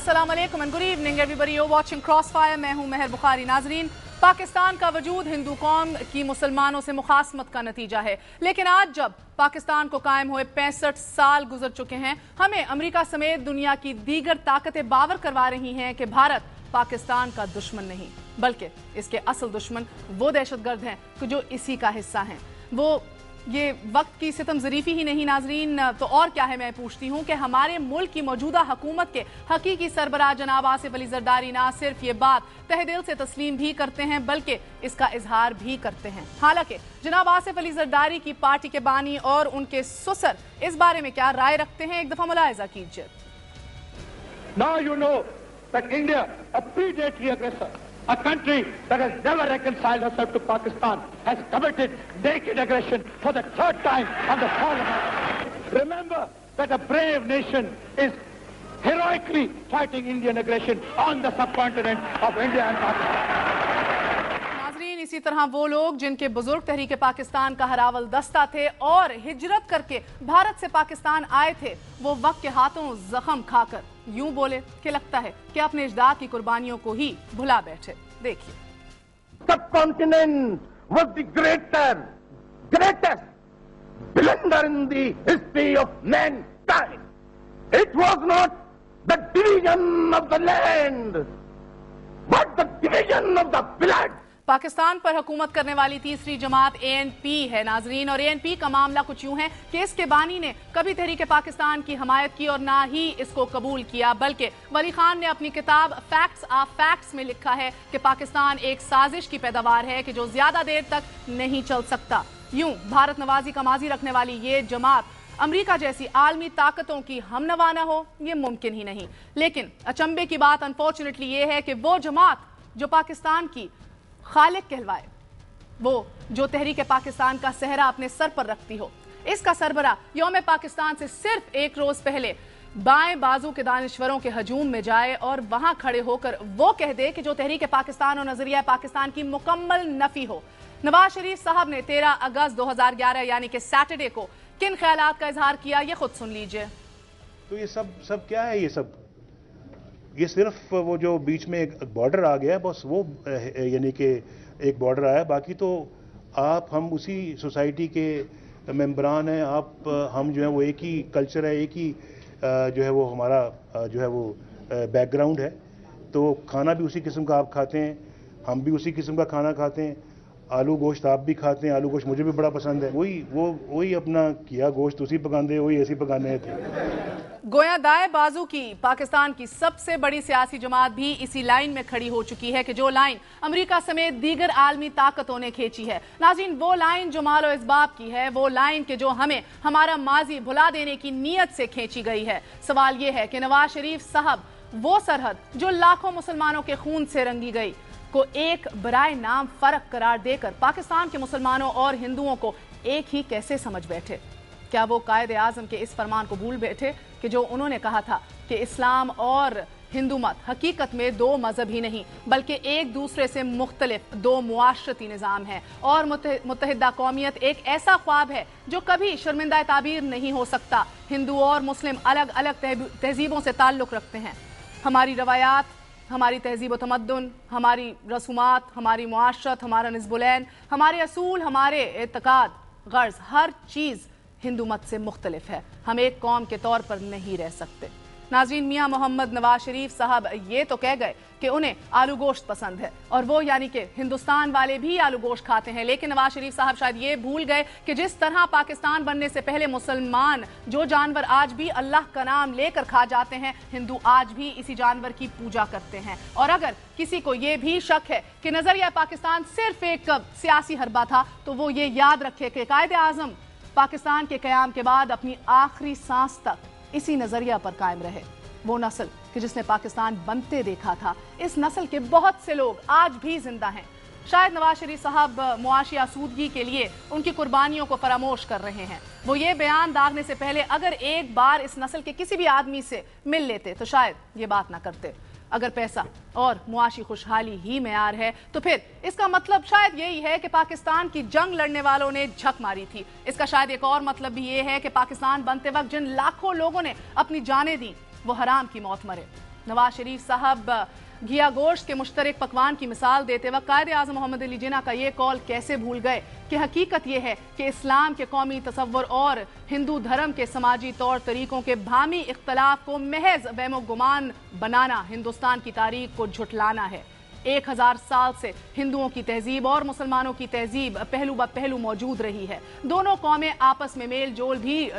अस्सलाम वालेकुम and good evening everybody, you watching crossfire. मैं हूं महर बुखारी। नाजरीन, पाकिस्तान का वजूद हिंदू कौम की मुसलमानों से मुखासमत का नतीजा है, लेकिन आज जब पाकिस्तान को कायम हुए 65 साल गुजर चुके हैं, हमें अमेरिका समेत दुनिया की दीगर ताकतें बावर करवा रही हैं कि भारत पाकिस्तान का दुश्मन नहीं बल्कि इसके असल दुश्मन वो दहशतगर्द हैं कि जो इसी का हिस्सा हैं। वो ये वक्त की सितम ज़रीफ़ी ही नहीं नाजरीन, तो और क्या है। मैं पूछती हूँ कि हमारे मुल्क की मौजूदा हुकूमत के हकीकी सरबराह जनाब आसिफ अली ज़रदारी ना सिर्फ ये बात तहे दिल से तस्लीम भी करते हैं बल्कि इसका इजहार भी करते हैं। हालांकि जनाब आसिफ अली ज़रदारी की पार्टी के बानी और उनके सुसर इस बारे में क्या राय रखते हैं, एक दफा मुलाहिजा कीजिए। Now you know that India, a predatory aggressor, a country that has never reconciled herself to Pakistan, has committed naked aggression for the third time on the parliament. Remember that a brave nation is heroically fighting Indian aggression on the subcontinent of India and Pakistan. नाज़रीन, इसी तरह वो लोग जिनके बुजुर्ग तहरीक पाकिस्तान का हरावल दस्ता थे और हिजरत करके भारत से पाकिस्तान आए थे, वो वक्त के हाथों जख्म खाकर यूं बोले कि लगता है कि अपने इजदाद की कुर्बानियों को ही भुला बैठे। देखिए। Subcontinent was the greatest blunder in the history of mankind. It was not the division of the land, but the division of the blood. Pakistan पर हुकूमत करने वाली तीसरी जमात ANP है नाजरीन, और ANP का मामला कुछ यूं है कि इसके बानी ने कभी तहरीक पाकिस्तान की हमायत की और ना ही इसको कबूल किया, बल्कि वली खान ने अपनी किताब फैक्ट्स ऑफ फैक्ट्स में लिखा है कि पाकिस्तान एक साजिश की पैदावार है कि जो ज्यादा देर तक नहीं चल सकता। यूं भारत नवाजी का माजी रखने वाली ये जमात अमेरिका जैसी आलमी ताकतों की हमनवा न हो, ये मुमकिन ही नहीं। लेकिन अचंभे की बात अनफॉर्चुनेटली ये है कि वो जमात जो पाकिस्तान की खालिक कहलवाए, वो जो तहरीक पाकिस्तान का सहरा अपने सर पर रखती हो, इसका सरबरा यौम पाकिस्तान से सिर्फ एक रोज पहले बाएं बाजू के दानिश्वरों के हजूम में जाए और वहां खड़े होकर वो कह दे कि जो तहरीक पाकिस्तान और नजरिया पाकिस्तान की मुकम्मल नफी हो। नवाज शरीफ साहब ने 13 अगस्त 2011 यानी कि सैटरडे को किन ख्यालात का इजहार किया, ये खुद सुन लीजिए। तो ये सब क्या है? ये सिर्फ वो जो बीच में एक बॉर्डर आ गया है, बस वो यानी कि एक बॉर्डर आया, बाकी तो आप हम उसी सोसाइटी के मेंबरान हैं। हम जो है वो एक ही कल्चर है, एक ही जो है वो हमारा जो है वो बैकग्राउंड है, तो खाना भी उसी किस्म का आप खाते हैं, हम भी उसी किस्म का खाना खाते हैं। आलू गोश्त आप भी खाते हैं, आलू गोश्त मुझे भी बड़ा पसंद है। वही अपना किया गोश्त उसी पकाने, वही ऐसी पकाने थे। गोया दाएं बाजू की पाकिस्तान की सबसे बड़ी सियासी जमात भी इसी लाइन में खड़ी हो चुकी है कि जो लाइन अमेरिका समेत दीगर आलमी ताकतों ने खींची है। नाज़रीन, वो लाइन जो मालो इस्बाब की है, वो लाइन के जो हमें हमारा माजी भुला देने की नीयत से खींची गई है। सवाल ये है कि नवाज शरीफ साहब वो सरहद जो लाखों मुसलमानों के खून से रंगी गई को एक बराए नाम फर्क करार देकर पाकिस्तान के मुसलमानों और हिंदुओं को एक ही कैसे समझ बैठे? क्या वो कायदे आजम के इस फरमान को भूल बैठे कि जो उन्होंने कहा था कि इस्लाम और हिंदू मत हकीकत में दो मजहब ही नहीं बल्कि एक दूसरे से मुख्तलिफ दो मुआशरती निज़ाम है, और मुत्तहिदा कौमियत एक ऐसा ख्वाब है जो कभी शर्मिंदा ताबीर नहीं हो सकता। हिंदू और मुस्लिम अलग अलग तहजीबों से ताल्लुक़ रखते हैं। हमारी रवायात, हमारी तहजीब व तमद्दुन, हमारी रसूमात, हमारी मुआशरत, हमारा निस्बुलैन, हमारे असूल, हमारे एतकाद, गर्ज, हर चीज़ हिंदू मत से मुख्तलिफ है। हम एक कौम के तौर पर नहीं रह सकते। नाज़रीन, मियाँ मोहम्मद नवाज शरीफ साहब ये तो कह गए कि उन्हें आलू गोश्त पसंद है, और वो यानी कि हिंदुस्तान वाले भी आलू गोश्त खाते हैं, लेकिन नवाज शरीफ साहब शायद ये भूल गए कि जिस तरह पाकिस्तान बनने से पहले मुसलमान जो जानवर आज भी अल्लाह का नाम लेकर खा जाते हैं, हिंदू आज भी इसी जानवर की पूजा करते हैं। और अगर किसी को ये भी शक है कि नजरिया पाकिस्तान सिर्फ एक सियासी हरबा था, तो वो ये याद रखे कि कायदे आजम पाकिस्तान के कयाम के बाद अपनी आखिरी सांस तक इसी नजरिया पर कायम रहे। वो नस्ल कि जिसने पाकिस्तान बनते देखा था, इस नस्ल के बहुत से लोग आज भी जिंदा हैं। शायद नवाज शरीफ साहब मुआशी आसूदगी के लिए उनकी कुर्बानियों को फरामोश कर रहे हैं। वो ये बयान दागने से पहले अगर एक बार इस नस्ल के किसी भी आदमी से मिल लेते तो शायद ये बात ना करते। अगर पैसा और मुआशी खुशहाली ही मेयार है तो फिर इसका मतलब शायद यही है कि पाकिस्तान की जंग लड़ने वालों ने झक मारी थी। इसका शायद एक और मतलब भी ये है कि पाकिस्तान बनते वक्त जिन लाखों लोगों ने अपनी जानें दी वो हराम की मौत मरे। नवाज शरीफ साहब घिया गोश्त के मुश्तरक पकवान की मिसाल देते वक्त कायद-ए-आज़म मोहम्मद अली जिन्ना का ये कॉल कैसे भूल गए कि हकीकत ये है कि इस्लाम के कौमी तसव्वुर और हिंदू धर्म के समाजी तौर तरीकों के भामी इख्तलाफ को महज वहमो गुमान बनाना हिंदुस्तान की तारीख को झुटलाना है। 1000 साल से हिंदुओं की तहजीब और मुसलमानों की तहजीब पहलू ब पहलू मौजूद रही है। दोनों कौमें आपस में मेल जोल भी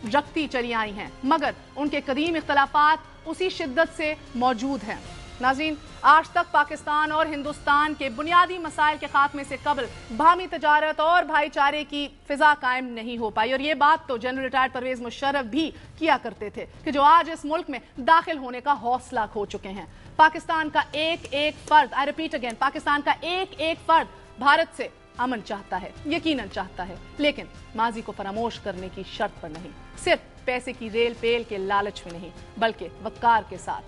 रखती चली आई हैं, मगर उनके कदीम इख्तलाफात उसी शिद्दत से मौजूद हैं। नाज़रीन, आज तक पाकिस्तान और हिंदुस्तान के बुनियादी मसाइल के खात्मे से कबल बाहमी तजारत और भाईचारे की फिजा कायम नहीं हो पाई, और ये बात तो जनरल रिटायर्ड परवेज मुशर्रफ भी किया करते थे कि जो आज इस मुल्क में दाखिल होने का हौसला खो चुके हैं। पाकिस्तान का एक एक फर्द, आई रिपीट अगेन, पाकिस्तान का एक एक फर्द भारत से अमन चाहता है, यकीनन चाहता है, लेकिन माजी को फरामोश करने की शर्त पर नहीं, सिर्फ पैसे की रेल पेल के लालच में नहीं, बल्कि वक़ार के साथ,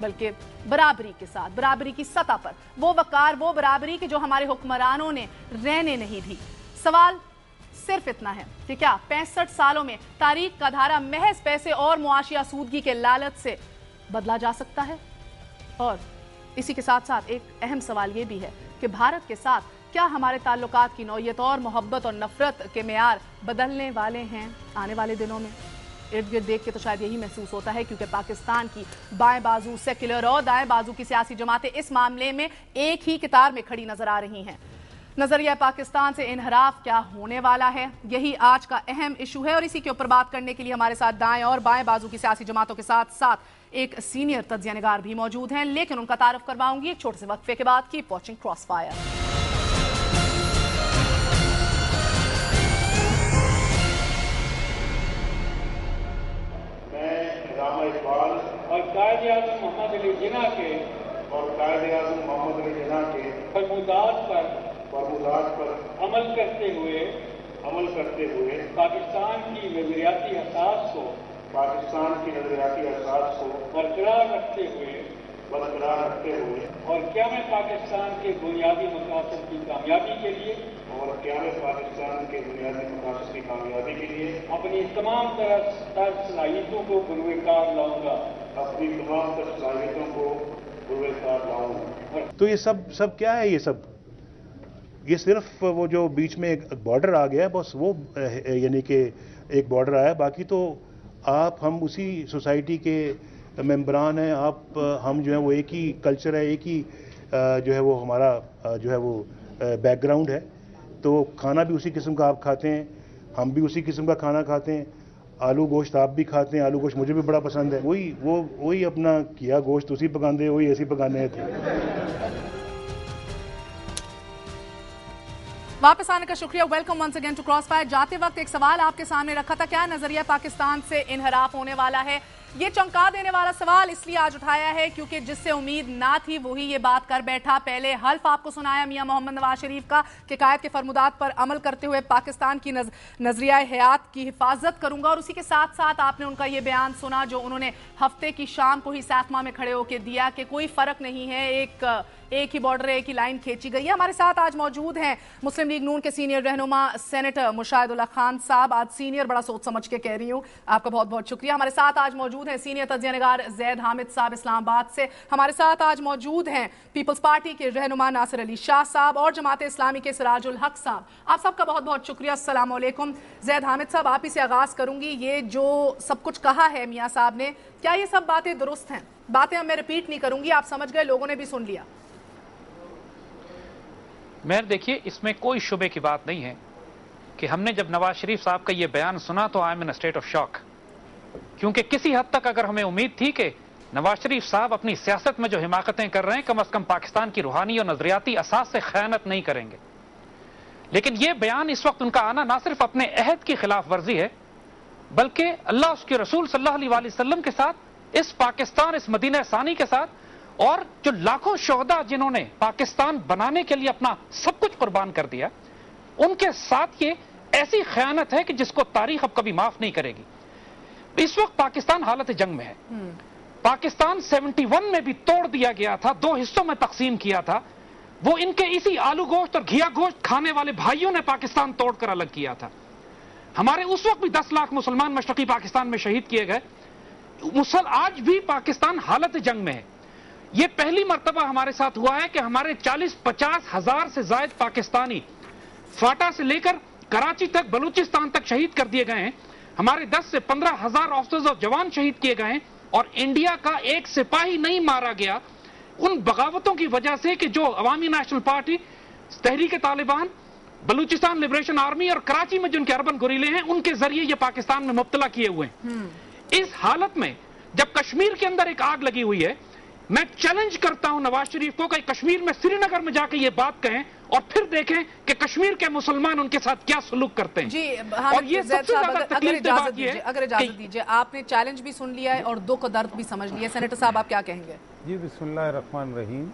बल्कि बराबरी के साथ, बराबरी की सतह पर, वो वक़ार, वो बराबरी की जो हमारे हुक्मरानों ने रहने नहीं दी। सवाल सिर्फ इतना है कि क्या 65 सालों में तारीख का धारा महज पैसे और मुआशी आसूदगी के लालच से बदला जा सकता है? और इसी के साथ साथ एक अहम सवाल ये भी है कि भारत के साथ क्या हमारे ताल्लुकात की नौयत और मोहब्बत और नफरत के मेयार बदलने वाले हैं आने वाले दिनों में? इर्द गिर्द देख के तो शायद यही महसूस होता है, क्योंकि पाकिस्तान की बाएं बाजू सेक्युलर और दाएं बाजू की सियासी जमातें इस मामले में एक ही कतार में खड़ी नजर आ रही हैं। नजरिया पाकिस्तान से इनहराफ क्या होने वाला है, यही आज का अहम इशू है, और इसी के ऊपर बात करने के लिए हमारे साथ दाएं और बाएं बाजू की सियासी जमातों के साथ साथ एक सीनियर तज्जिया निगार भी मौजूद हैं, लेकिन उनका तारुफ करवाऊंगी एक छोटे से वक्फे के बाद। Keep watching crossfire. और कायद-ए-आज़म मोहम्मद अली जिन्ना के फरमूदात पर अमल करते हुए पाकिस्तान की नजरियाती असास को बरकरार रखते हुए और क़याम पाकिस्तान के बुनियादी मकासद की कामयाबी के लिए अपनी तमाम तरह सलाहियतों को बुरुएकार लाऊंगा। तो ये सब क्या है? ये सिर्फ वो जो बीच में एक बॉर्डर आ गया है, बस वो यानी कि एक बॉर्डर आया, बाकी तो आप हम उसी सोसाइटी के मेंबरान हैं। हम जो है वो एक ही कल्चर है, एक ही जो है वो हमारा जो है वो बैकग्राउंड है, तो खाना भी उसी किस्म का आप खाते हैं, हम भी उसी किस्म का खाना खाते हैं। आलू गोश्त आप भी खाते हैं, आलू गोश्त मुझे भी बड़ा पसंद है। वही अपना किया गोश्त उसी पकाने, वही ऐसी पकाने थे। वापस आने का शुक्रिया। Welcome once again to Crossfire. जाते वक्त एक सवाल आपके सामने रखा था, क्या नजरिया पाकिस्तान से इनहराफ होने वाला है? ये चौंका देने वाला सवाल इसलिए आज उठाया है क्योंकि जिससे उम्मीद ना थी वही ये बात कर बैठा। पहले हल्फ आपको सुनाया मियां मोहम्मद नवाज शरीफ का कि कायद के फरमुदात पर अमल करते हुए पाकिस्तान की नजरिया हयात की हिफाजत करूंगा, और उसी के साथ साथ आपने उनका ये बयान सुना जो उन्होंने हफ्ते की शाम को ही सातमा में खड़े होकर दिया कि कोई फर्क नहीं है, एक ही बॉर्डर, एक ही लाइन खींची गई है। हमारे साथ आज मौजूद हैं मुस्लिम लीग नून के सीनियर रहनुमा सेनेटर मुशाहिदुल्लाह खान साहब। आज सीनियर बड़ा सोच समझ के कह रही हूँ, आपका बहुत बहुत शुक्रिया। हमारे साथ आज मौजूद हैं सीनियर तज्जिया निगार ज़ैद हामिद साहब इस्लामाबाद से। हमारे साथ आज मौजूद हैं पीपल्स पार्टी के रहनुमा नासिर अली शाह साहब और जमात इस्लामी के सिराजुल हक साहब। आप सबका बहुत बहुत शुक्रिया। अस्सलाम वालेकुम। ज़ैद हामिद साहब, आप ही से आगाज करूंगी। ये जो सब कुछ कहा है मियाँ साहब ने, क्या ये सब बातें दुरुस्त हैं? बातें मैं रिपीट नहीं करूंगी, आप समझ गए, लोगों ने भी सुन लिया। मेहर, देखिए, इसमें कोई शुबे की बात नहीं है कि हमने जब नवाज शरीफ साहब का ये बयान सुना तो I am in a state of shock, क्योंकि किसी हद तक अगर हमें उम्मीद थी कि नवाज शरीफ साहब अपनी सियासत में जो हिमाकतें कर रहे हैं कम अज कम पाकिस्तान की रूहानी और नजरियाती असास से खयानत नहीं करेंगे, लेकिन यह बयान इस वक्त उनका आना ना सिर्फ अपने अहद की खिलाफ वर्जी है, बल्कि अल्लाह उसके रसूल सल्लल्लाहु अलैहि वसल्लम के साथ, इस पाकिस्तान, इस मदीना सानी के साथ, और जो लाखों शोहदा जिन्होंने पाकिस्तान बनाने के लिए अपना सब कुछ कुर्बान कर दिया, उनके साथ ये ऐसी खयानत है कि जिसको तारीख अब कभी माफ नहीं करेगी। इस वक्त पाकिस्तान हालत जंग में है। पाकिस्तान 71 में भी तोड़ दिया गया था, 2 हिस्सों में तकसीम किया था। वो इनके इसी आलू गोश्त और घिया गोश्त खाने वाले भाइयों ने पाकिस्तान तोड़कर अलग किया था। हमारे उस वक्त भी 10 लाख मुसलमान मशरकी पाकिस्तान में शहीद किए गए। آج بھی پاکستان حالت جنگ میں ہے. یہ پہلی مرتبہ ہمارے ساتھ ہوا ہے کہ ہمارے 40-50 ہزار سے زائد پاکستانی فاٹا سے لے کر کراچی تک بلوچستان تک شہید کر دیے گئے ہیں. ہمارے 10 سے 15 ہزار آفیسرز اور جوان شہید کیے گئے ہیں اور انڈیا کا ایک سپاہی نہیں مارا گیا ان بغاوتوں کی وجہ سے کہ جو عوامی نیشنل پارٹی، تحریک طالبان، بلوچستان لبریشن آرمی اور کراچی میں جن کے اربن گوریلے ہیں ان کے ذریعے یہ پاکستان میں مبتلا کیے ہوئے ہیں. اس حالت میں جب کشمیر کے اندر ایک آگ لگی ہوئی ہے، میں چیلنج کرتا ہوں نواز شریف کو کہ کشمیر میں سری نگر میں جا کے یہ بات کہیں اور پھر دیکھیں کہ کشمیر کے مسلمان ان کے ساتھ کیا سلوک کرتے ہیں. جی اور یہ سب سے زیادہ تکلیف دہ بات یہ ہے اگر اجازت دیجیے، آپ نے چیلنج بھی سن لیا ہے اور دکھ و درد بھی سمجھ لیا ہے. سینیٹر صاحب آپ کیا کہیں گے؟ جی بسم اللہ الرحمن الرحیم.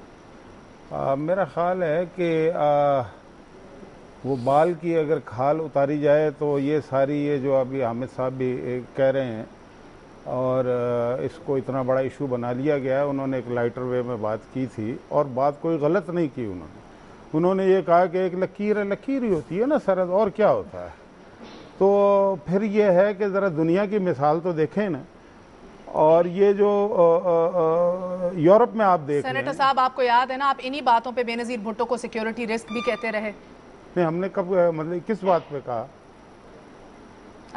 میرا خیال ہے کہ وہ بال کی اگر کھال اتاری جائے تو یہ ساری یہ جو ابھی حامد صاحب بھی کہہ رہے ہیں اور اس کو اتنا بڑا ایشو بنا لیا گیا ہے. انہوں نے ایک لائٹر وے میں بات کی تھی اور بات کوئی غلط نہیں کی. انہوں نے یہ کہا کہ ایک لکیر ہے، لکیر ہی ہوتی ہے نا سرحد، اور کیا ہوتا ہے. تو پھر یہ ہے کہ ذرا دنیا کی مثال تو دیکھیں نا. اور یہ جو یورپ میں آپ دیکھ رہے ہیں. سینیٹر صاحب آپ کو یاد ہے نا، آپ انہی باتوں پہ بے نظیر بھٹو کو سیکیورٹی رسک بھی کہتے رہے. نہیں، ہم نے کب مطلب کس بات پہ کہا؟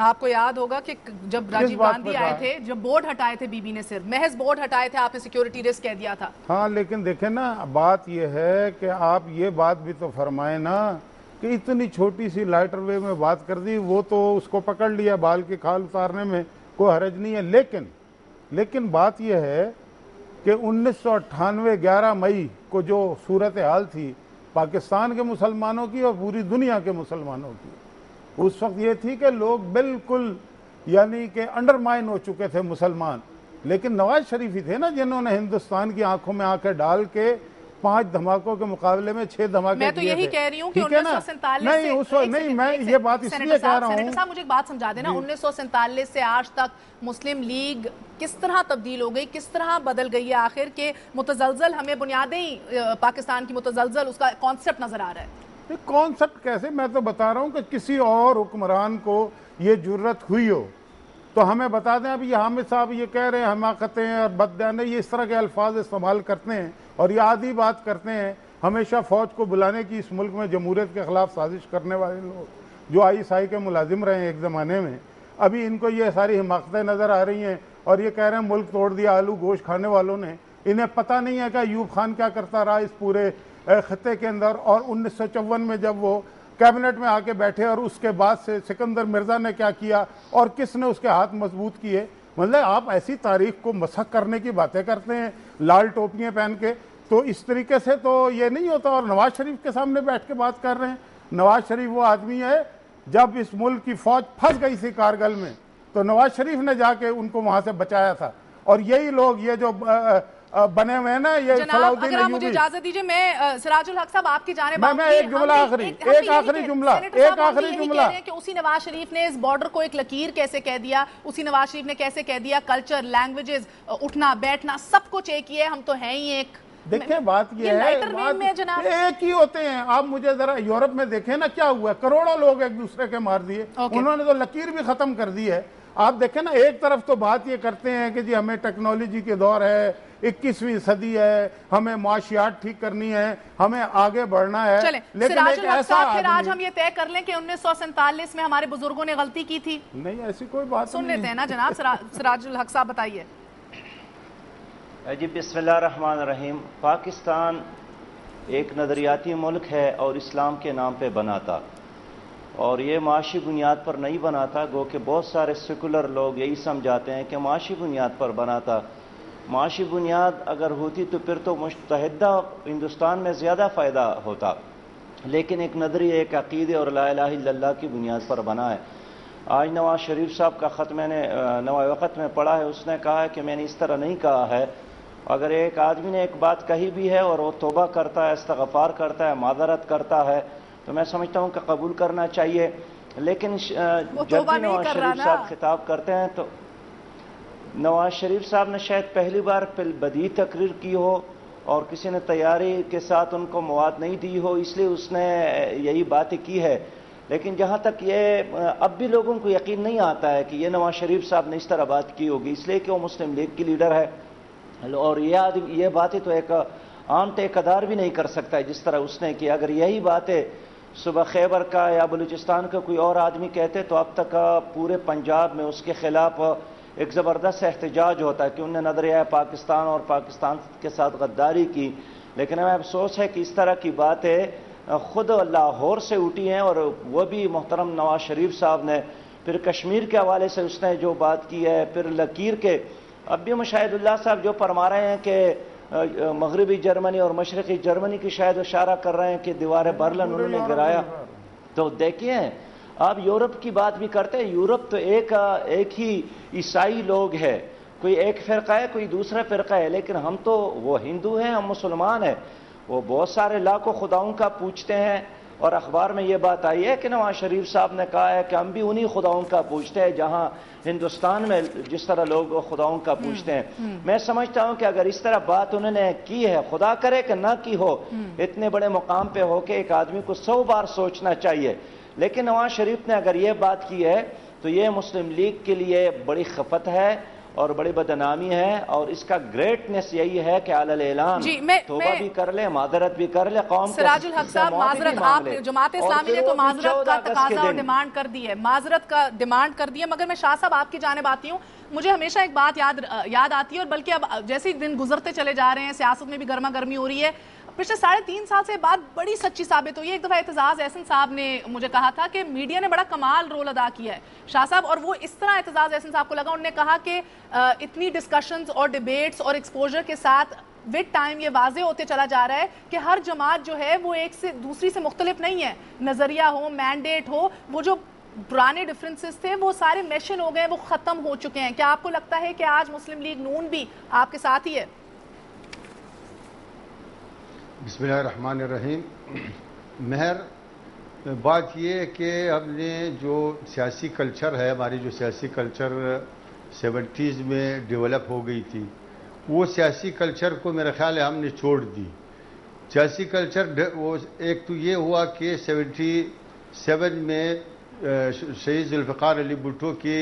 آپ کو یاد ہوگا کہ جب راجیو گاندھی آئے تھے، جب بورڈ ہٹائے تھے بی بی نے، صرف محض بورڈ ہٹائے تھے، آپ نے سیکیورٹی رسک کہہ دیا تھا. ہاں لیکن دیکھیں نا، بات یہ ہے کہ آپ یہ بات بھی تو فرمائیں نا کہ اتنی چھوٹی سی لائٹر وے میں بات کر دی، وہ تو اس کو پکڑ لیا، بال کی کھال اتارنے میں کوئی حرج نہیں ہے. لیکن بات یہ ہے کہ 1998 11 مئی کو جو صورتحال تھی پاکستان کے مسلمانوں کی اور پوری دنیا کے مسلمانوں کی، اس وقت یہ تھی کہ لوگ بالکل یعنی کہ انڈرمائن ہو چکے تھے مسلمان. لیکن نواز شریف ہی تھے نا جنہوں نے ہندوستان کی آنکھوں میں آنکھیں ڈال کے 5 دھماکوں کے مقابلے میں 6 دھماکے میں تو یہی کہہ رہی ہوں کہ 1947 نہیں میں یہ بات اس لیے کہہ رہا ہوں. سینیٹر صاحب مجھے ایک بات سمجھا دینا، 1947 سے آج تک مسلم لیگ کس طرح تبدیل ہو گئی، کس طرح بدل گئی ہے آخر کہ متزلزل ہمیں بنیادیں پاکستان کی متزلزل اس کا کانسیپٹ نظر آ رہا ہے. کانسیپٹ کیسے؟ میں تو بتا رہا ہوں کہ کسی اور حکمران کو یہ جرت ہوئی ہو تو ہمیں بتا دیں. ابھی حامد صاحب یہ کہہ رہے ہیں حماقتیں اور بددیانتیں، یہ اس طرح کے الفاظ استعمال کرتے ہیں اور یہ آدھی بات کرتے ہیں ہمیشہ فوج کو بلانے کی. اس ملک میں جمہوریت کے خلاف سازش کرنے والے لوگ جو ISI کے ملازم رہے ہیں ایک زمانے میں، ابھی ان کو یہ ساری حماقتیں نظر آ رہی ہیں اور یہ کہہ رہے ہیں ملک توڑ دیا آلو گوشت کھانے والوں نے. انہیں پتہ نہیں ہے کہ ایوب خان کیا کرتا رہا اس پورے خطے کے اندر، اور 1954 میں جب وہ کیبنٹ میں آ کے بیٹھے اور اس کے بعد سے سکندر مرزا نے کیا کیا اور کس نے اس کے ہاتھ مضبوط کیے. مطلب آپ ایسی تاریخ کو مسخ کرنے کی باتیں کرتے ہیں لال ٹوپیاں پہن کے، تو اس طریقے سے تو یہ نہیں ہوتا. اور نواز شریف کے سامنے بیٹھ کے بات کر رہے ہیں. نواز شریف وہ آدمی ہے، جب اس ملک کی فوج پھنس گئی تھی کارگل میں تو نواز شریف نے جا کے ان کو وہاں سے بچایا تھا. اور یہی لوگ یہ جو بنے ہوئے ہیں نا، یہ جناب اگر آپ مجھے اجازت دیجئے، میں سراج الحق صاحب آپ کی جانب آؤں گی. ایک جملہ آخری جملہ کہہ رہے ہیں کہ اسی نواز شریف نے اس بارڈر کو ایک لکیر کیسے کہہ دیا، اسی نواز شریف نے کیسے کہہ دیا کلچر، لینگویجز، اٹھنا بیٹھنا سب کچھ ایک ہی ہے، ہم تو ہیں ہی ایک. دیکھیں بات یہ ہے، ایک ہی ہوتے ہیں. آپ مجھے ذرا یورپ میں دیکھیں نا کیا ہوا ہے، کروڑوں لوگ ایک دوسرے کے مار دیے. انہوں نے تو لکیر بھی ختم کر دی ہے. آپ دیکھیں نا، ایک طرف تو بات یہ کرتے ہیں کہ جی ہمیں ٹیکنالوجی کے دور ہے، 21ویں صدی ہے، ہمیں معاشیات ٹھیک کرنی ہے، ہمیں آگے بڑھنا ہے. لیکن سراج الحق صاحب پھر آج ہم یہ طے کر لیں کہ 1947 میں ہمارے بزرگوں نے غلطی کی تھی. نہیں، ایسی کوئی بات سن لیتے ہیں نا جناب. سراج الحق صاحب بتائیے. جی بسم اللہ الرحمن الرحیم. پاکستان ایک نظریاتی ملک ہے اور اسلام کے نام پہ بنا تھا، اور یہ معاشی بنیاد پر نہیں بنا تھا. گو کہ بہت سارے سیکولر لوگ یہی سمجھاتے ہیں کہ معاشی بنیاد پر بنا تھا. معاشی بنیاد اگر ہوتی تو پھر تو متحدہ ہندوستان میں زیادہ فائدہ ہوتا، لیکن ایک نظریہ، ایک عقیدے اور لا الہ الا اللہ کی بنیاد پر بنا ہے. آج نواز شریف صاحب کا خط میں نے نوائے وقت میں پڑھا ہے. اس نے کہا ہے کہ میں نے اس طرح نہیں کہا ہے. اگر ایک آدمی نے ایک بات کہی بھی ہے اور وہ توبہ کرتا ہے، استغفار کرتا ہے، معذرت کرتا ہے، تو میں سمجھتا ہوں کہ قبول کرنا چاہیے. لیکن جب بھی نواز شریف صاحب خطاب کرتے ہیں تو نواز شریف صاحب نے شاید پہلی بار بدی تقریر کی ہو اور کسی نے تیاری کے ساتھ ان کو مواد نہیں دی ہو، اس لیے اس نے یہی باتیں کی ہے. لیکن جہاں تک یہ اب بھی لوگوں کو یقین نہیں آتا ہے کہ یہ نواز شریف صاحب نے اس طرح بات کی ہوگی، اس لیے کہ وہ مسلم لیگ کی لیڈر ہے، اور یہ باتیں تو ایک عام ٹھیکیدار بھی نہیں کر سکتا ہے جس طرح اس نے کی۔ اگر یہی باتیں صبح خیبر کا یا بلوچستان کا کوئی اور آدمی کہتے تو اب تک پورے پنجاب میں اس کے خلاف ایک زبردست احتجاج ہوتا ہے کہ انہوں نے نظریہ پاکستان اور پاکستان کے ساتھ غداری کی۔ لیکن ہمیں افسوس ہے کہ اس طرح کی باتیں خود لاہور سے اٹھی ہیں، اور وہ بھی محترم نواز شریف صاحب نے، پھر کشمیر کے حوالے سے اس نے جو بات کی ہے، پھر لکیر کے اب بھی مشاہد اللہ صاحب جو فرما رہے ہیں کہ مغربی جرمنی اور مشرقی جرمنی کی شاید اشارہ کر رہے ہیں کہ دیوار برلن انہوں نے گرایا۔ تو دیکھیے آپ یورپ کی بات بھی کرتے ہیں، یورپ تو ایک ہی عیسائی لوگ ہے، کوئی ایک فرقہ ہے کوئی دوسرا فرقہ ہے، لیکن ہم تو وہ ہندو ہیں، ہم مسلمان ہیں، وہ بہت سارے لاکھوں خداؤں کا پوجتے ہیں، اور اخبار میں یہ بات آئی ہے کہ نواز شریف صاحب نے کہا ہے کہ ہم بھی انہی خداؤں کا پوجتے ہیں جہاں ہندوستان میں جس طرح لوگ خداؤں کا پوجتے ہیں۔ میں سمجھتا ہوں کہ اگر اس طرح بات انہوں نے کی ہے، خدا کرے کہ نہ کی ہو، اتنے بڑے مقام پہ ہو کے ایک آدمی کو 100 بار سوچنا چاہیے، لیکن نواز شریف نے اگر یہ بات کی ہے تو یہ مسلم لیگ کے لیے بڑی خفت ہے اور بڑی بدنامی ہے، اور اس کا گریٹنس یہی ہے کہ علی الاعلان توبہ بھی کر لے، معذرت بھی کر لے، قوم کو سراج الحق صاحب معذرت، آپ جماعت اسلامی نے تو معذرت کا تقاضا اور ڈیمانڈ کر دی ہے، معذرت کا ڈیمانڈ کر دی ہے، مگر میں شاہ صاحب آپ کی جانب آتی ہوں، مجھے ہمیشہ ایک بات یاد آتی ہے، اور بلکہ اب جیسے دن گزرتے چلے جا رہے ہیں سیاست میں بھی گرما گرمی ہو رہی ہے، پچھلے 3.5 سال سے بات بڑی سچی ثابت ہوئی ہے۔ ایک دفعہ اعتزاز احسن صاحب نے مجھے کہا تھا کہ میڈیا نے بڑا کمال رول ادا کیا ہے شاہ صاحب، اور وہ اس طرح اعتزاز احسن صاحب کو لگا، انہوں نے کہا کہ اتنی ڈسکشنز اور ڈیبیٹس اور ایکسپوجر کے ساتھ وتھ ٹائم یہ واضح ہوتے چلا جا رہا ہے کہ ہر جماعت جو ہے وہ ایک سے دوسری سے مختلف نہیں ہے، نظریہ ہو، مینڈیٹ ہو، وہ جو پرانے ڈفرینسز تھے وہ سارے میشن ہو گئے، وہ ختم ہو چکے ہیں۔ کیا آپ کو لگتا ہے کہ آج مسلم لیگ نون بھی آپ کے ساتھ ہی ہے؟ بسم اللہ الرحمن الرحیم۔ مہر، بات یہ ہے کہ ہم نے جو سیاسی کلچر ہے، ہماری جو سیاسی کلچر 70s میں ڈیولپ ہو گئی تھی، وہ سیاسی کلچر کو میرا خیال ہے ہم نے چھوڑ دی۔ سیاسی کلچر وہ ایک تو یہ ہوا کہ 77 میں شہید ذوالفقار علی بھٹو کے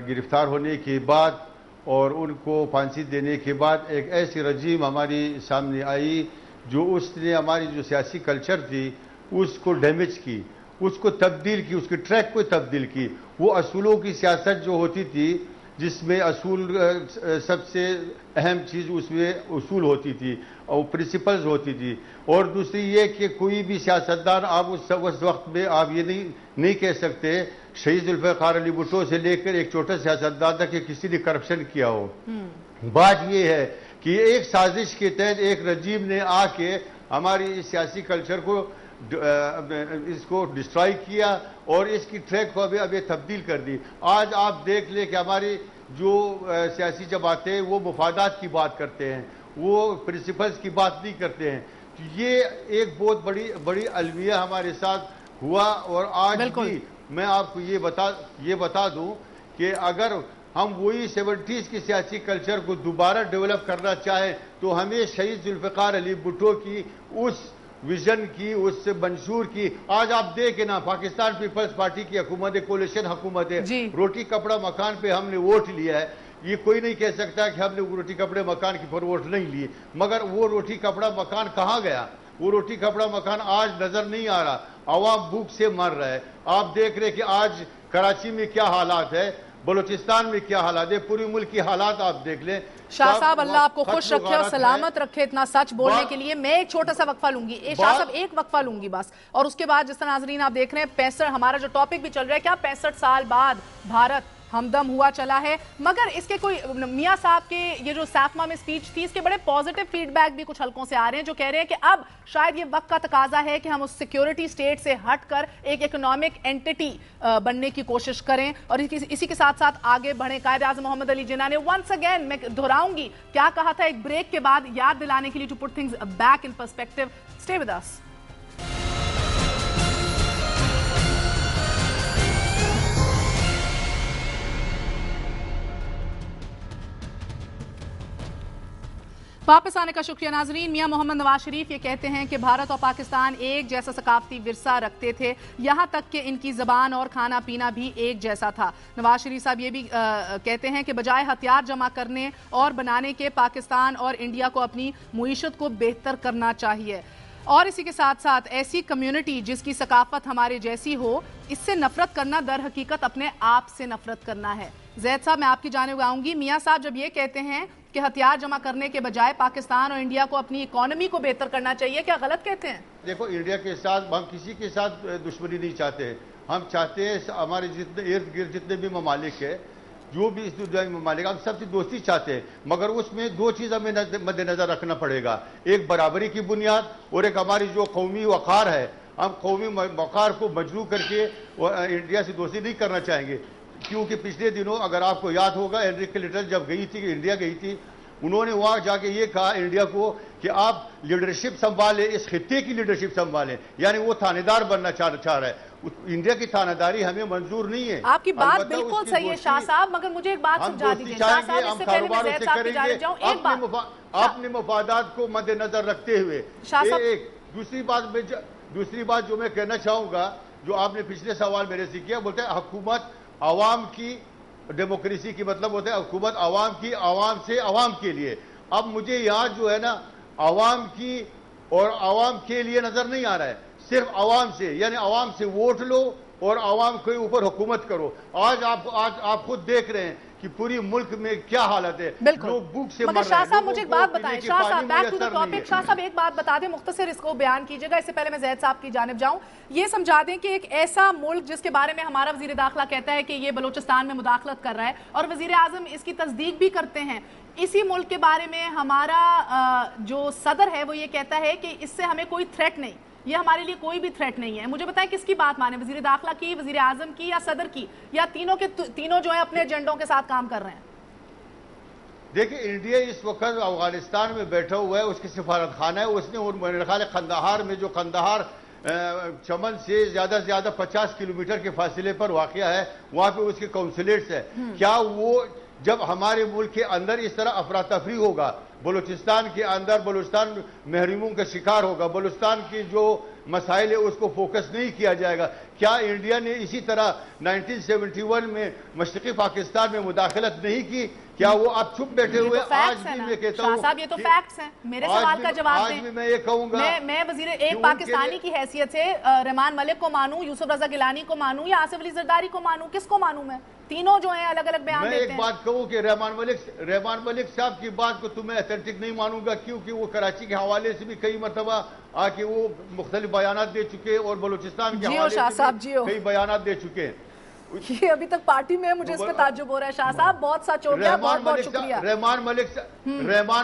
گرفتار ہونے کے بعد اور ان کو پھانسی دینے کے بعد ایک ایسی رجیم ہماری سامنے آئی جو اس نے ہماری جو سیاسی کلچر تھی اس کو ڈیمیج کی، اس کو تبدیل کی، اس کے ٹریک کو تبدیل کی۔ وہ اصولوں کی سیاست جو ہوتی تھی، جس میں اصول سب سے اہم چیز اس میں اصول ہوتی تھی اور پرنسپلز ہوتی تھی، اور دوسری یہ کہ کوئی بھی سیاستدان آپ اس وقت میں آپ یہ نہیں کہہ سکتے شہید ذوالفقار علی بھٹو سے لے کر ایک چھوٹا سیاستدان تک کہ کسی نے کرپشن کیا ہو۔ بات یہ ہے کہ ایک سازش کے تحت ایک رجیم نے آ کے ہماری سیاسی کلچر کو اس کو ڈسٹرائی کیا اور اس کی ٹریک کو ابھی تبدیل کر دی۔ آج آپ دیکھ لیں کہ ہماری جو سیاسی جماعتیں وہ مفادات کی بات کرتے ہیں، وہ پرنسپلز کی بات نہیں کرتے ہیں۔ یہ ایک بہت بڑی المیہ ہمارے ساتھ ہوا، اور آج بھی میں آپ کو یہ بتا دوں کہ اگر ہم وہی 70s کی سیاسی کلچر کو دوبارہ ڈیولپ کرنا چاہیں تو ہمیں شہید ذوالفقار علی بھٹو کی اس ویژن کی، اس منشور کی، آج آپ دیکھیں نا پاکستان پیپلز پارٹی کی حکومت ہے، کولیشن حکومت ہے، روٹی کپڑا مکان پہ ہم نے ووٹ لیا ہے۔ یہ کوئی نہیں کہہ سکتا کہ ہم نے روٹی کپڑے مکان کی پر ووٹ نہیں لیے، مگر وہ روٹی کپڑا مکان کہاں گیا؟ وہ روٹی کپڑا مکان آج نظر نہیں آ رہا، عوام بھوک سے مر رہا ہے۔ آپ دیکھ رہے کہ آج کراچی میں کیا حالات ہے، بلوچستان میں کیا حالات ہے، پوری ملک کی حالات آپ دیکھ لیں۔ شاہ صاحب اللہ آپ کو خوش رکھے اور سلامت رکھے اتنا سچ بولنے کے لیے۔ میں ایک چھوٹا سا وقفہ لوں گی، شاہ صاحب ایک وقفہ لوں گی بس، اور اس کے بعد جس طرح ناظرین آپ دیکھ رہے ہیں 65 ہمارا جو ٹاپک بھی چل رہا ہے، کیا 65 سال بعد بھارت ہمدم ہوا چلا ہے، مگر اس کے کوئی میاں صاحب کے یہ جو سیفما میں سپیچ تھی اس کے بڑے پازیٹیو فیڈ بیک بھی کچھ حلقوں سے آ رہے ہیں جو کہہ رہے ہیں کہ اب شاید یہ وقت کا تقاضا ہے کہ ہم اس سیکیورٹی سٹیٹ سے ہٹ کر ایک اکنامک اینٹی بننے کی کوشش کریں اور اسی کے ساتھ ساتھ آگے بڑھیں۔ قائد اعظم محمد علی جناح نے ونس اگین، میں دہراؤں گی کیا کہا تھا ایک بریک کے بعد یاد دلانے کے لیے، to put things back in perspective. Stay with us. वापस आने का शुक्रिया नाजरीन। मियां मोहम्मद नवाज शरीफ ये कहते हैं कि भारत और पाकिस्तान एक जैसा सकाफती विरसा रखते थे, यहाँ तक कि इनकी ज़बान और खाना पीना भी एक जैसा था। नवाज शरीफ साहब ये भी कहते हैं कि बजाय हथियार जमा करने और बनाने के पाकिस्तान और इंडिया को अपनी मुईशत को बेहतर करना चाहिए। और इसी के साथ साथ ऐसी कम्युनिटी जिसकी सकाफत हमारे जैसी हो, इससे नफरत करना दर हकीकत अपने आप से नफरत करना है। जैद साहब मैं आपकी जानिब आऊंगी। मियां साहब जब ये कहते हैं कि हथियार जमा करने के बजाय पाकिस्तान और इंडिया को अपनी इकोनॉमी को बेहतर करना चाहिए, क्या गलत कहते हैं? देखो, इंडिया के साथ हम किसी के साथ दुश्मनी नहीं चाहते। हम चाहते हैं हमारे जितने इर्द गिर्द जितने भी ममालिक है, जो भी इस दुनिया में ममालिक, हम सबसे दोस्ती चाहते हैं, मगर उसमें दो चीज़ हमें मद्देनजर रखना पड़ेगा। एक बराबरी की बुनियाद और एक हमारी जो कौमी वक़ार है। हम कौमी वक़ार को मजरू करके इंडिया से दोस्ती नहीं करना चाहेंगे, क्योंकि पिछले दिनों अगर आपको याद होगा, एनरिक लिटल जब गई थी, इंडिया गई थी, उन्होंने वहाँ जाके ये कहा इंडिया को कि आप लीडरशिप संभालें, इस खित्ते की लीडरशिप संभालें, यानी वो थानेदार बनना चाह रहा है। इंडिया की थानेदारी हमें मंजूर नहीं है। आपकी बात बिल्कुल सही है शाह साहब, मगर मुझे एक बात समझा दीजिए शाह साहब, इससे पहले मैं ज़ैद साहब की जानिब जाऊं। एक बात अपने मफादात को मद्देनजर रखते हुए एक दूसरी बात जो मैं कहना चाहूंगा, जो आपने पिछले सवाल मेरे से किया, बोलते हैं हुकूमत आवाम की, डेमोक्रेसी की मतलब होता है हुकूमत आवाम की, आवाम से आवाम के लिए। अब मुझे यहाँ जो है ना, आवाम की और आवाम के लिए नजर नहीं आ रहा है, सिर्फ आवाम से, यानी आवाम से वोट लो और आवाम के ऊपर हुकूमत करो। आज आप खुद देख रहे हैं कि पूरी मुल्क में क्या हालत है, लोग भूख से मर रहे हैं। शाह साहब मुझे एक बात बताएं, Shah sahab back to the topic, Shah sahab एक बात बता दें, मुख्तसर इसको बयान कीजिएगा, इससे पहले मैं ज़ैद साहब की जानिब जाऊं। ये समझा दें कि एक ऐसा मुल्क जिसके बारे में हमारा वजीर दाखिला कहता है कि ये बलोचिस्तान में मुदाखलत कर रहा है और वजीर आजम इसकी तस्दीक भी करते हैं, इसी मुल्क के बारे में हमारा जो सदर है वो ये कहता है कि इससे हमें कोई थ्रेट नहीं, ये हमारे लिए कोई भी थ्रेट नहीं है। मुझे बताएं किसकी बात माने, वजीर दाखिला की, वजीर आजम की या सदर की, या तीनों जो है अपने एजेंडों के साथ काम कर रहे हैं? देखिए, इंडिया इस वक्त अफगानिस्तान में बैठा हुआ है, उसकी सिफारत खाना है। उसने मेरे ख्याल कंदहार में, जो कंदहार चमन से ज्यादा 50 किलोमीटर के फासले पर वाक़या है, वहां पे उसके काउंसलेट्स है। क्या वो जब हमारे मुल्क के अंदर इस तरह अफरा तफरी होगा, बलूचिस्तान के अंदर बलूचिस्तान महरूमों का शिकार होगा, बलूचिस्तान की जो मसाइल है उसको फोकस नहीं किया जाएगा? क्या इंडिया ने इसी तरह 1971 में मशरक़ी पाकिस्तान में मुदाखलत नहीं की? क्या वो अब चुप बैठे हुए? आज भी मैं कहता हूँ साहब, ये तो फैक्ट्स हैं, मेरे सवाल का जवाब दें। आज भी मैं ये कहूंगा, मैं वजीर एक पाकिस्तानी की हैसियत से रहमान मलिक को मानूं, यूसुफ रजा गिलानी को मानूं या आसिफ अली जरदारी को मानूं, किसको मानूं? मैं तीनों जो हैं अलग अलग बयान देते हैं। मैं एक बात कहूं कि रहमान मलिक साहब की बात को तुम्हें अथेंटिक नहीं मानूंगा, क्योंकि वो कराची के हवाले से भी कई मरतबा आके वो मुख्तलिफ बयानात दे चुके हैं और बलूचिस्तान के हवाले से कई बयानात दे चुके हैं। ये अभी तक पार्टी में मुझे इस पे ताज्जुब हो रहा है। शाह साहब बहुत सच हो गया, बहुत बहुत शुक्रिया। रहमान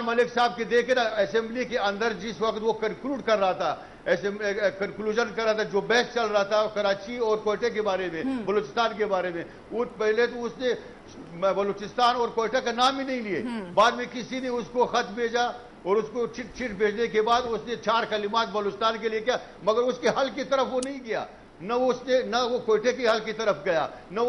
मलिक साहब के देखे ना, असेंबली के अंदर जिस वक्त वो कंक्लूड कर रहा था, कंक्लूजन कर रहा था, जो बहस चल रहा था कराची और कोयटे के बारे में, बलूचिस्तान के बारे में, वो पहले तो उसने बलूचिस्तान और कोयटा का नाम ही नहीं लिए। बाद में किसी ने उसको खत भेजा और उसको चिट भेजने के बाद उसने 4 कलिमात बलूचिस्तान के लिए किया, मगर उसके हल की तरफ वो नहीं गया, न वो कोयटे की हाल की तरफ गया, न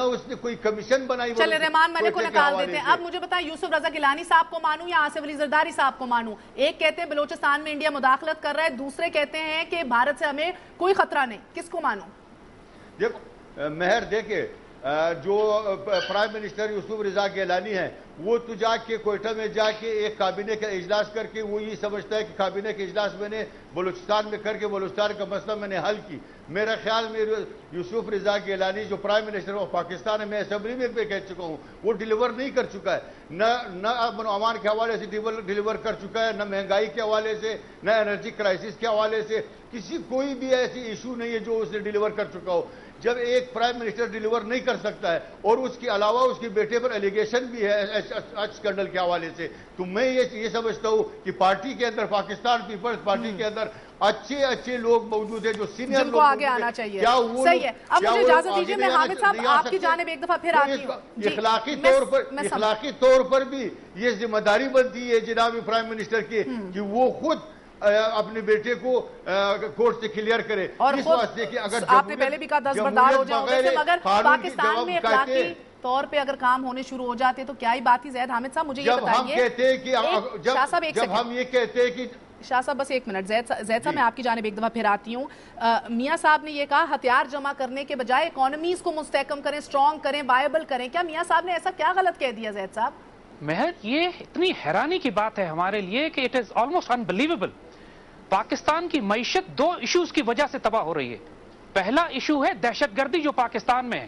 उसने कोई कमीशन बनाई। चले रहमान मलिक को निकाल देते हैं। अब मुझे बताएं, यूसुफ रजा गिलानी साहब को मानूं या आसिफ अली जरदारी साहब को मानूं? एक कहते हैं बलूचिस्तान में इंडिया मुदाखलत कर रहा है, दूसरे कहते हैं कि भारत से हमें कोई खतरा नहीं, किसको मानूं? देखो मेहर, देखे जो प्राइम मिनिस्टर यूसुफ रजा गिलानी है, वो तो जाके कोयटा में जाके एक काबीने का इजलास करके वो ये समझता है कि काबीने के इजलास मैंने बलूचिस्तान में करके बलूचिस्तान का मसला मैंने हल की। मेरा ख्याल में यूसुफ रजा गिलानी जो प्राइम मिनिस्टर ऑफ पाकिस्तान है, मैं असेंबली में भी कह चुका हूँ, वो डिलीवर नहीं कर चुका है, न अमान के हवाले से डिलीवर कर चुका है, न महंगाई के हवाले से, न एनर्जी क्राइसिस के हवाले से। कोई भी ऐसी इशू नहीं है जो उसने डिलीवर कर चुका हो। जब एक प्राइम मिनिस्टर डिलीवर नहीं कर सकता है और उसके अलावा उसके बेटे पर एलिगेशन भी है स्कैंडल के हवाले से, तो मैं ये समझता हूँ कि पार्टी के अंदर, पाकिस्तान पीपल्स पार्टी के अंदर अच्छे लोग मौजूद हैं, जो सीनियर लोग आगे आना चाहिए। क्या वो सही है? अब मुझे इजाजत दीजिए, मैं हामिद साहब आपकी जानिब एक दफा फिर आती हूँ। इखलाकी तौर पर भी ये जिम्मेदारी बनती है जनाब प्राइम मिनिस्टर की कि वो खुद अपने बेटे को कोर्ट से क्लियर करे। और इस वास्ते कि अगर आपने पहले भी कहा 10 बरदार हो जाओ, मगर पाकिस्तान में طور پہ اگر کام ہونے شروع ہو جاتے تو کیا ہی بات تھی. زید حامد صاحب مجھے یہ بتائیے, جب ہم کہتے ہیں کہ شاہ صاحب ایک جب سیکنڈ, ہم یہ کہتے ہیں کہ شاہ صاحب بس ایک منٹ. زید صاحب میں آپ کی جانب ایک دفعہ پھر آتی ہوں. میاں صاحب نے یہ کہا ہتھیار جمع کرنے کے بجائے اکانومیز کو مستحکم کریں, اسٹرانگ کریں, وائبل کریں. کیا میاں صاحب نے ایسا کیا غلط کہہ دیا زید صاحب؟ مہر, یہ اتنی حیرانی کی بات ہے ہمارے لیے کہ it is almost unbelievable. Pakistan کی معیشت دو ایشوز کی وجہ سے تباہ ہو رہی ہے. پہلا ایشو ہے دہشت گردی جو پاکستان میں ہے,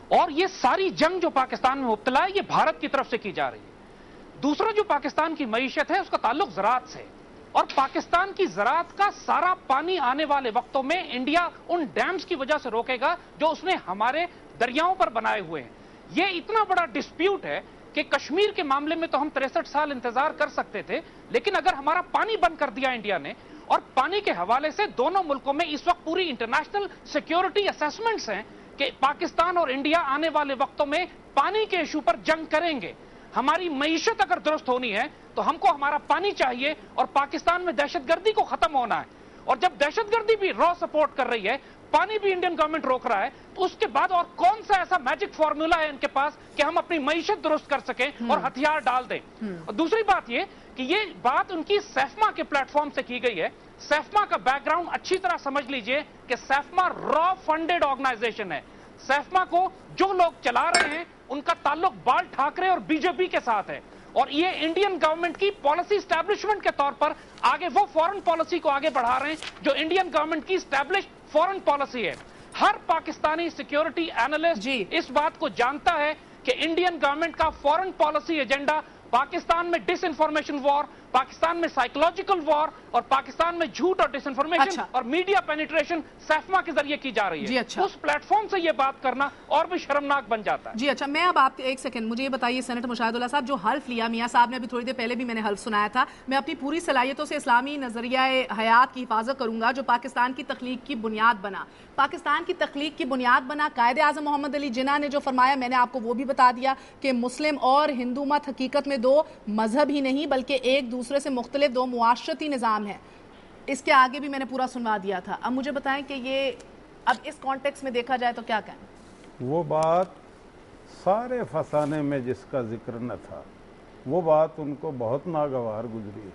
اور یہ ساری جنگ جو پاکستان میں مبتلا ہے یہ بھارت کی طرف سے کی جا رہی ہے. دوسرا جو پاکستان کی معیشت ہے اس کا تعلق زراعت سے, اور پاکستان کی زراعت کا سارا پانی آنے والے وقتوں میں انڈیا ان ڈیمز کی وجہ سے روکے گا جو اس نے ہمارے دریاؤں پر بنائے ہوئے ہیں. یہ اتنا بڑا ڈسپیوٹ ہے کہ کشمیر کے معاملے میں تو ہم 63 سال انتظار کر سکتے تھے, لیکن اگر ہمارا پانی بند کر دیا انڈیا نے, اور پانی کے حوالے سے دونوں ملکوں میں اس وقت پوری انٹرنیشنل سیکیورٹی اسیسمنٹس ہیں کہ پاکستان اور انڈیا آنے والے وقتوں میں پانی کے ایشو پر جنگ کریں گے. ہماری معیشت اگر درست ہونی ہے تو ہم کو ہمارا پانی چاہیے, اور پاکستان میں دہشت گردی کو ختم ہونا ہے. اور جب دہشت گردی بھی را سپورٹ کر رہی ہے, پانی بھی انڈین گورنمنٹ روک رہا ہے, تو اس کے بعد اور کون سا ایسا میجک فارمولا ہے ان کے پاس کہ ہم اپنی معیشت درست کر سکیں اور ہتھیار ڈال دیں. اور دوسری بات یہ کہ یہ بات ان کی سیفما کے پلیٹ فارم سے کی گئی ہے. سیفما کا بیک گراؤنڈ اچھی طرح سمجھ لیجئے کہ سیفما را فنڈڈ آرگنائزیشن ہے. سیفما کو جو لوگ چلا رہے ہیں ان کا تعلق بال ٹھاکرے اور بی جے پی کے ساتھ ہے, اور یہ انڈین گورنمنٹ کی پالیسی اسٹیبلشمنٹ کے طور پر آگے وہ فورن پالیسی کو آگے بڑھا رہے ہیں جو انڈین گورنمنٹ کی اسٹیبلش فورن پالیسی ہے. ہر پاکستانی سیکیورٹی اینالسٹ اس بات کو جانتا ہے کہ انڈین گورنمنٹ کا فورن پالیسی ایجنڈا پاکستان میں ڈس انفارمیشن وار, پاکستان میں سائیکولوجیکل وار, اور پاکستان میں جھوٹ اور ڈس انفارمیشن اور میڈیا پینیٹریشن سیفما کے ذریعے کی جا رہی ہے. اس پلیٹ فارم سے یہ بات کرنا اور بھی شرمناک بن جاتا ہے. جی اچھا, میں اب آپ ایک سیکنڈ مجھے یہ بتائیے سینیٹر مشاہد اللہ صاحب, جو حلف لیا میاں صاحب نے ابھی تھوڑی دیر پہلے بھی میں نے حلف سنایا تھا, میں اپنی پوری صلاحیتوں سے اسلامی نظریہ حیات کی حفاظت کروں گا جو پاکستان کی تخلیق کی بنیاد بنا. پاکستان کی تخلیق کی بنیاد بنا قائد اعظم محمد علی جناح نے جو فرمایا, میں نے آپ کو وہ بھی بتا دیا کہ مسلم اور ہندو مت حقیقت میں دو مذہب ہی نہیں بلکہ ایک دوسرے سے مختلف دو معاشرتی نظام ہیں. اس کے آگے بھی میں نے پورا سنوا دیا تھا. اب مجھے بتائیں کہ یہ اب اس کانٹیکس میں دیکھا جائے تو کیا کہیں؟ وہ بات سارے فسانے میں جس کا ذکر نہ تھا, وہ بات ان کو بہت ناگوار گزری ہے.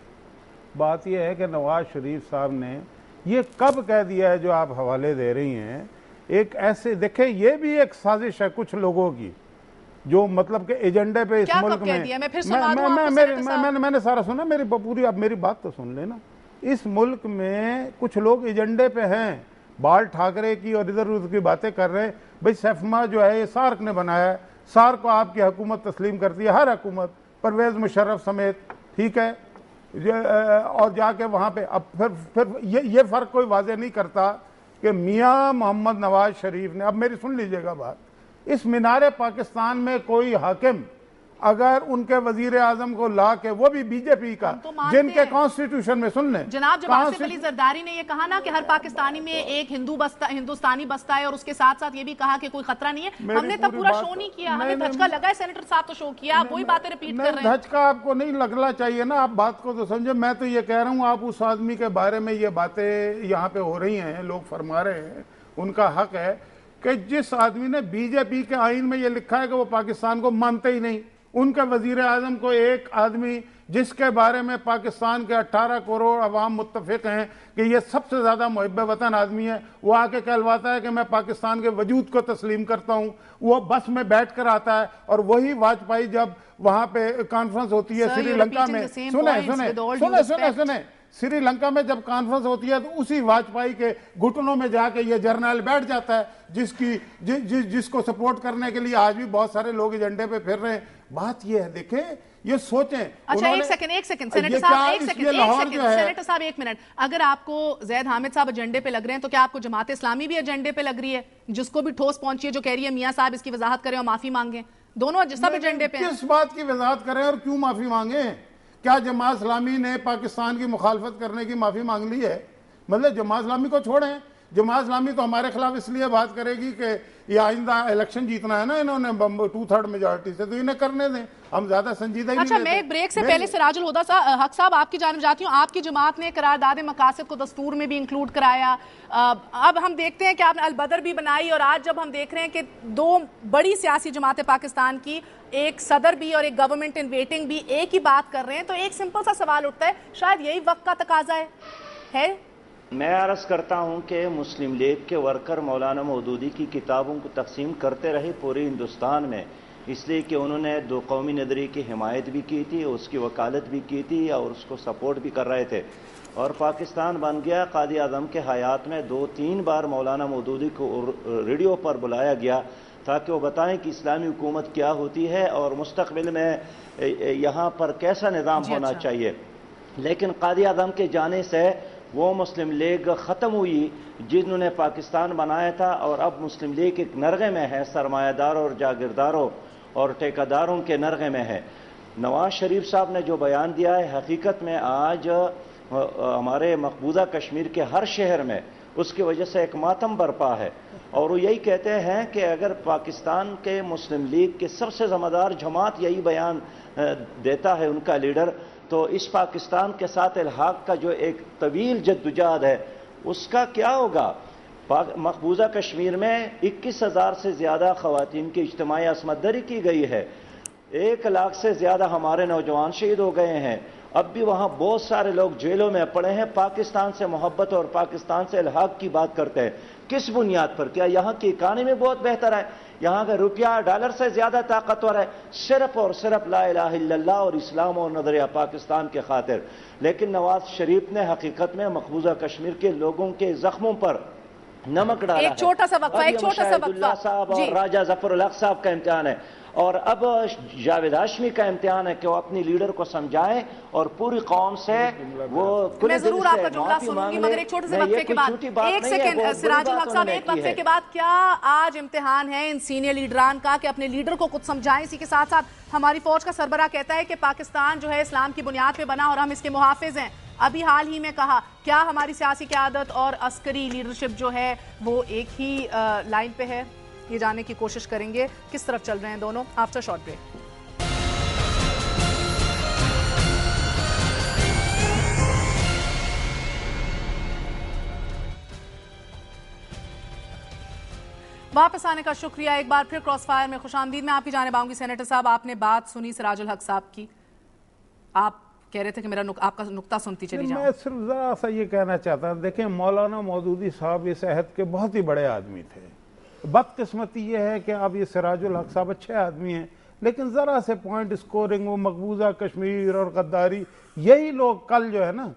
بات یہ ہے کہ نواز شریف صاحب نے یہ کب کہہ دیا ہے جو آپ حوالے دے رہی ہیں. ایک ایسے دیکھیں, یہ بھی ایک سازش ہے کچھ لوگوں کی جو مطلب کہ ایجنڈے پہ اس ملک میں نے سارا سنا, میری پوری آپ میری بات تو سن لینا. اس ملک میں کچھ لوگ ایجنڈے پہ ہیں, بال ٹھاکرے کی اور ادھر ادھر کی باتیں کر رہے ہیں. بھئی سیفما جو ہے یہ سارک نے بنایا ہے, سارک کو آپ کی حکومت تسلیم کرتی ہے, ہر حکومت, پرویز مشرف سمیت, ٹھیک ہے, اور جا کے وہاں پہ اب پھر یہ فرق کوئی واضح نہیں کرتا کہ میاں محمد نواز شریف نے, اب میری سن لیجئے گا بات, اس مینار پاکستان میں کوئی حاکم اگر ان کے وزیر اعظم کو لا کے, وہ بھی بی جے پی کا, جن کے کانسٹیٹیوشن میں سن لیں جناب, جب آصف علی زرداری نے یہ کہا نا کہ ہر پاکستانی میں ایک ہندوستانی بستا ہے, اور اس کے ساتھ ساتھ یہ بھی کہا کہ کوئی خطرہ نہیں ہے, ہم نے تب پورا شو نہیں کیا, ہمیں دھچکا لگا ہے سینیٹر صاحب تو شو کیا, آپ وہی باتیں ریپیٹ کر رہے ہیں. دھچکا آپ کو نہیں لگنا چاہیے نا, آپ بات کو تو سمجھے. میں تو یہ کہہ رہا ہوں آپ اس آدمی کے بارے میں یہ باتیں یہاں پہ ہو رہی ہیں, لوگ فرما رہے ہیں, ان کا حق ہے کہ جس آدمی نے بی جے پی کے آئین میں یہ لکھا ہے کہ وہ پاکستان کو مانتے ہی نہیں, ان کے وزیر اعظم کو, ایک آدمی جس کے بارے میں پاکستان کے 18 کروڑ عوام متفق ہیں کہ یہ سب سے زیادہ محب وطن آدمی ہے, وہ آ کے کہلواتا ہے کہ میں پاکستان کے وجود کو تسلیم کرتا ہوں. وہ بس میں بیٹھ کر آتا ہے, اور وہی واجپئی جب وہاں پہ کانفرنس ہوتی ہے سری لنکا میں, سنیں سری لنکا میں جب کانفرنس ہوتی ہے تو اسی واجپئی کے گھٹنوں میں جا کے یہ جرنیل بیٹھ جاتا ہے جس کو سپورٹ کرنے کے لیے آج بھی بہت سارے لوگ ایجنڈے پہ پھر رہے ہیں. بات یہ ہے, دیکھیں, یہ سوچیں. اچھا ایک سیکنڈ سینیٹر صاحب ایک منٹ, اگر آپ کو زید حامد صاحب ایجنڈے پہ لگ رہے ہیں تو کیا آپ کو جماعت اسلامی بھی ایجنڈے پہ لگ رہی ہے, جس کو بھی ٹھوس پہنچی ہے, جو کہہ رہی ہے میاں صاحب اس کی وضاحت کریں اور معافی مانگیں؟ دونوں سب ایجنڈے پہ ہیں. کس بات کی وضاحت کریں اور کیوں معافی مانگیں؟ کیا جماعت اسلامی نے پاکستان کی مخالفت کرنے کی معافی مانگ لی ہے؟ مطلب جماعت اسلامی کو چھوڑیں, जमात इस्लामी तो हमारे खिलाफ इसलिए बात करेगी कि ये आइंदा इलेक्शन जीतना है ना इन्होंने 2/3 मेजॉरिटी से, तो इन्हें करने दें, हम ज्यादा संजीदा ही अच्छा, नहीं मैं लेते। एक ब्रेक से पहले सिराजुल हुदा हक साहब आपकी जानिब जाती हूँ। आपकी जमात ने करारदाद मकासद को दस्तूर में भी इंक्लूड कराया। अब हम देखते हैं कि आपने अलबदर भी बनाई, और आज जब हम देख रहे हैं कि दो बड़ी सियासी जमातें पाकिस्तान की, एक सदर भी और एक गवर्नमेंट इन वेटिंग भी एक ही बात कर रहे हैं, तो एक सिंपल सा सवाल उठता है, शायद यही वक्त का तकाजा है? मैं अर्ज करता हूं कि मुस्लिम लीग के वर्कर मौलाना मौदूदी की किताबों को तकसीम करते रहे पूरे हिंदुस्तान में, इसलिए कि उन्होंने दो कौमी नजरिए की हिमायत भी की थी, उसकी वकालत भी की थी और उसको सपोर्ट भी कर रहे थे, और पाकिस्तान बन गया। कायद आज़म के हयात में 2-3 बार मौलाना मौदूदी को रेडियो पर बुलाया गया ताकि वो बताएं कि इस्लामी हुकूमत क्या होती है और मुस्तकबिल में यहाँ पर कैसा निज़ाम होना चाहिए। लेकिन कायद आज़म के जाने से वो मुस्लिम लीग ख़त्म हुई जिन्होंने पाकिस्तान बनाया था, और अब मुस्लिम लीग एक नरगे में है, सरमायादारों और जागीरदारों और ठेकेदारों के नरगे में है। नवाज शरीफ साहब ने जो बयान दिया है, हकीकत में आज हमारे मकबूजा कश्मीर के हर शहर में उसकी वजह से एक मातम बरपा है, और वो यही कहते हैं कि अगर पाकिस्तान के मुस्लिम लीग के सबसे ज़िम्मेदार जमात यही बयान देता है उनका लीडर, तो इस पाकिस्तान के साथ इल्हाक का जो एक तवील जद्दोजहद है उसका क्या होगा। मकबूजा कश्मीर में 21,000 से ज़्यादा ख़वातीन की इज्तिमाई असमत दरी की गई है, 1 लाख से ज़्यादा हमारे नौजवान शहीद हो गए हैं, अब भी वहाँ बहुत सारे लोग जेलों में पड़े हैं। पाकिस्तान से मोहब्बत और पाकिस्तान से इल्हाक की बात करते हैं, किस बुनियाद पर? क्या यहाँ की इकानमी बहुत बेहतर है, यहाँ का रुपया डॉलर से ज़्यादा ताकतवर है? सिर्फ और सिर्फ ला इलाहा इल्लल्लाह और इस्लाम और नजरिया पाकिस्तान के खातिर। लेकिन नवाज शरीफ ने हकीकत में मकबूजा कश्मीर के लोगों के जख्मों पर नमक डाला। एक छोटा सा वक्फा, एक छोटा सा वक्फा साहब और राजा जफर उल हक साहब का इम्तिहान है, और अब जावेद हाशमी का इम्तिहान है कि वो अपनी लीडर को समझाएं और पूरी कौम से वो मैं जरूर आपका जुमला सुनूंगी, मगर एक छोटे से वक्फे के बाद, एक सेकंड सिराजुल हक साहब, एक वक्फे के बाद, क्या आज इम्तिहान है इन सीनियर लीडरान का कि अपने लीडर को कुछ समझाएं? इसी के साथ साथ हमारी फौज का सरबराह कहता है कि पाकिस्तान जो है इस्लाम की बुनियाद पे बना और हम इसके मुहाफिज हैं। अभी हाल ही में कहा, क्या हमारी सियासी क़यादत और अस्करी लीडरशिप जो है वो एक ही लाइन पे है? ये जानने की कोशिश करेंगे किस तरफ चल रहे हैं दोनों, आफ्टर शॉर्ट ब्रेक। वापस आने का शुक्रिया, एक बार फिर क्रॉस फायर में खुशामदीद। मैं आपकी जानिब आऊंगी सेनेटर साहब, आपने बात सुनी सिराजुल हक साहब की, आप कह रहे थे कि आपका नुक्ता सुनती चली जाऊं। मैं सिर्फ जरा सा ये कहना चाहता हूं, देखें मौलाना मौदूदी साहब इस अहद के बहुत ही बड़े आदमी थे। बदकिस्मती ये है कि अब ये सिराजुल हक साहब अच्छे आदमी हैं, लेकिन ज़रा से पॉइंट स्कोरिंग, वो मकबूजा कश्मीर और गद्दारी, यही लोग कल जो है ना,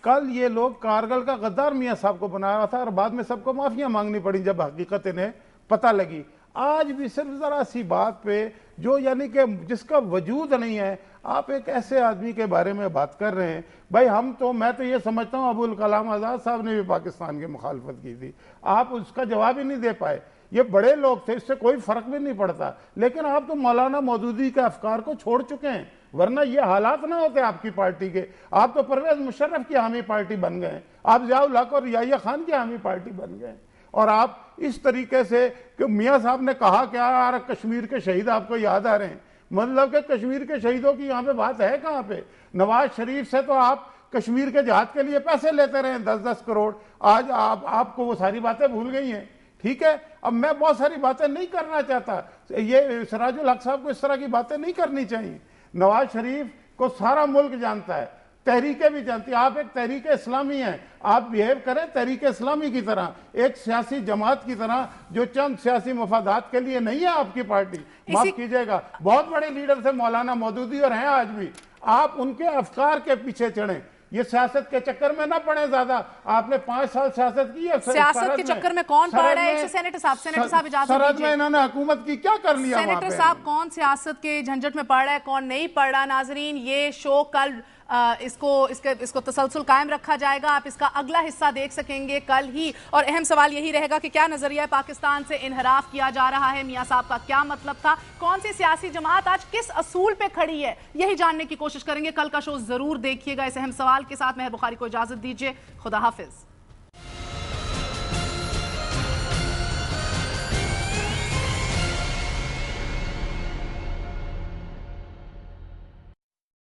कल ये लोग कारगिल का गद्दार मियाँ साहब को बना रहा था और बाद में सबको माफिया मांगनी पड़ी जब हकीकत इन्हें पता लगी। आज भी सिर्फ ज़रा सी बात पे जो यानी कि जिसका वजूद नहीं है, आप एक ऐसे आदमी के बारे में बात कर रहे हैं। भाई मैं तो ये समझता हूँ अबुल कलाम आज़ाद साहब ने भी पाकिस्तान की मुखालफत की थी, आप उसका जवाब ही नहीं दे पाए। ये बड़े लोग थे, इससे कोई फर्क भी नहीं पड़ता, लेकिन आप तो मौलाना मौदूदी के अफकार को छोड़ चुके हैं, वरना ये हालात ना होते आपकी पार्टी के। आप तो परवेज मुशर्रफ की हामी पार्टी बन गए, आप ज़ियाउल हक और याहिया खान की हामी पार्टी बन गए, और आप इस तरीके से कि मियाँ साहब ने कहा क्या यार कश्मीर के शहीद आपको याद आ रहे हैं, मतलब कि कश्मीर के शहीदों की यहाँ पे बात है कहाँ पे? नवाज शरीफ से तो आप कश्मीर के जहाद के लिए पैसे लेते रहे 10-10 करोड़, आज आपको वो सारी बातें भूल गई हैं। ठीक है, अब मैं बहुत सारी बातें नहीं करना चाहता, ये सिराजुल हक साहब को इस तरह की बातें नहीं करनी चाहिए। नवाज शरीफ को सारा मुल्क जानता है, तहरीकें भी जानती है, आप एक तहरीक इस्लामी हैं, आप बिहेव करें तहरीक इस्लामी की तरह, एक सियासी जमात की तरह जो चंद सियासी मफादात के लिए नहीं है आपकी पार्टी। माफ कीजिएगा, बहुत बड़े लीडर थे मौलाना मौदूदी और हैं आज भी, आप उनके अफकार के पीछे चढ़ें, ये सियासत के चक्कर में ना पड़े ज्यादा। आपने 5 साल सियासत की है, सियासत के चक्कर में कौन पड़ रहा है? सेनेटर साहब इजाजत सरहद में इन्होंने हुकूमत की क्या कर लिया? सेनेटर साहब कौन सियासत के झंझट में पड़ रहा है, कौन नहीं पड़ रहा? नाजरीन, ये शो कल इसको तसलसल कायम रखा जाएगा, आप इसका अगला हिस्सा देख सकेंगे कल ही, और अहम सवाल यही रहेगा कि क्या नजरिया पाकिस्तान से इनहराफ किया जा रहा है, मियां साहब का क्या मतलब था, कौन सी सियासी जमात आज किस असूल पे खड़ी है, यही जानने की कोशिश करेंगे। कल का शो जरूर देखिएगा। इस अहम सवाल के साथ महर बुखारी को इजाजत दीजिए, खुदा हाफिज।